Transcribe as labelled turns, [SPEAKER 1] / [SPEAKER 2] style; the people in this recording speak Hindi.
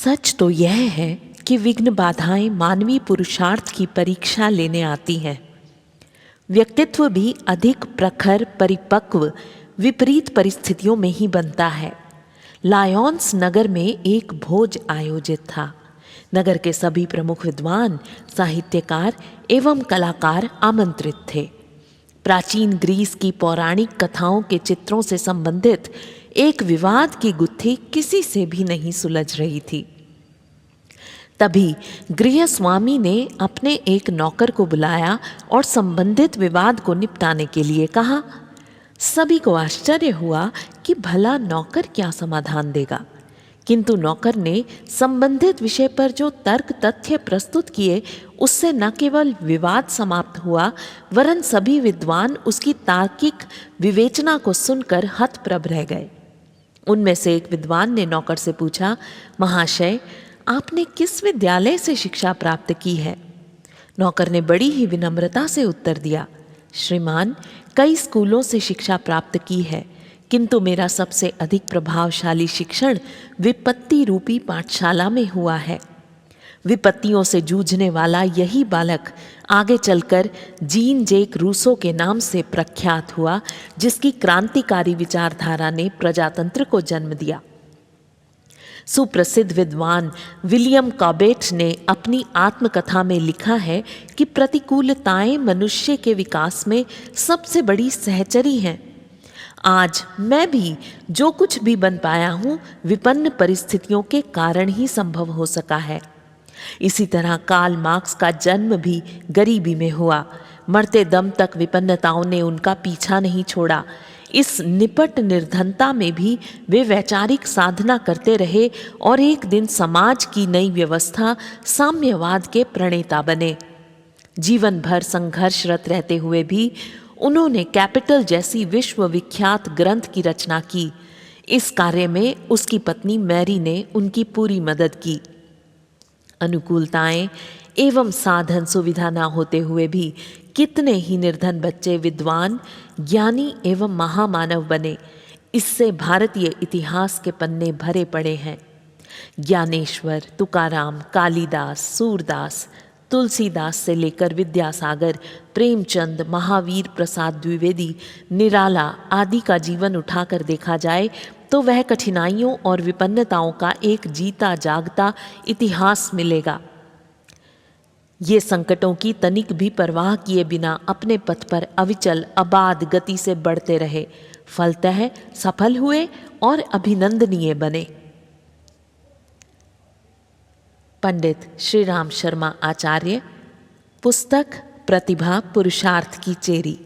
[SPEAKER 1] सच तो यह है कि विघ्न बाधाएं मानवीय पुरुषार्थ की परीक्षा लेने आती हैं। व्यक्तित्व भी अधिक प्रखर, परिपक्व विपरीत परिस्थितियों में ही बनता है। लायॉन्स नगर में एक भोज आयोजित था। नगर के सभी प्रमुख विद्वान, साहित्यकार एवं कलाकार आमंत्रित थे। प्राचीन ग्रीस की पौराणिक कथाओं के चित्रों से संबंधित एक विवाद की गुत्थी किसी से भी नहीं सुलझ रही थी। तभी गृहस्वामी ने अपने एक नौकर को बुलाया और संबंधित विवाद को निपटाने के लिए कहा। सभी को आश्चर्य हुआ कि भला नौकर क्या समाधान देगा, किंतु नौकर ने संबंधित विषय पर जो तर्क तथ्य प्रस्तुत किए उससे न केवल विवाद समाप्त हुआ, वरन सभी विद्वान उसकी तार्किक विवेचना को सुनकर हतप्रभ रह गए। उनमें से एक विद्वान ने नौकर से पूछा, महाशय, आपने किस विद्यालय से शिक्षा प्राप्त की है? नौकर ने बड़ी ही विनम्रता से उत्तर दिया, श्रीमान, कई स्कूलों से शिक्षा प्राप्त की है, किंतु मेरा सबसे अधिक प्रभावशाली शिक्षण विपत्ति रूपी पाठशाला में हुआ है। विपत्तियों से जूझने वाला यही बालक आगे चलकर जीन जैक रूसो के नाम से प्रख्यात हुआ, जिसकी क्रांतिकारी विचारधारा ने प्रजातंत्र को जन्म दिया। सुप्रसिद्ध विद्वान विलियम कॉबेट ने अपनी आत्मकथा में लिखा है कि प्रतिकूलताएं मनुष्य के विकास में सबसे बड़ी सहचरी हैं। आज मैं भी जो कुछ भी बन पाया हूँ, विपन्न परिस्थितियों के कारण ही संभव हो सका है। इसी तरह कार्ल मार्क्स का जन्म भी गरीबी में हुआ। मरते दम तक विपन्नताओं ने उनका पीछा नहीं छोड़ा। इस निपट निर्धनता में भी वे वैचारिक साधना करते रहे और एक दिन समाज की नई व्यवस्था साम्यवाद के प्रणेता बने। जीवन भर संघर्षरत रहते हुए भी उन्होंने कैपिटल जैसी विश्वविख्यात ग्रंथ की रचना की। इस कार्य में उसकी पत्नी मैरी ने उनकी पूरी मदद की। अनुकूलताएं एवं साधन सुविधा न होते हुए भी कितने ही निर्धन बच्चे विद्वान, ज्ञानी एवं महामानव बने। इससे भारतीय इतिहास के पन्ने भरे पड़े हैं। ज्ञानेश्वर, तुकाराम, कालिदास, सूरदास, तुलसीदास से लेकर विद्यासागर, प्रेमचंद, महावीर प्रसाद द्विवेदी, निराला आदि का जीवन उठाकर देखा जाए तो वह कठिनाइयों और विपन्नताओं का एक जीता जागता इतिहास मिलेगा। ये संकटों की तनिक भी परवाह किए बिना अपने पथ पर अविचल अबाध गति से बढ़ते रहे, फलतः सफल हुए और अभिनंदनीय बने। पंडित श्री राम शर्मा आचार्य, पुस्तक प्रतिभा पुरुषार्थ की चेरी।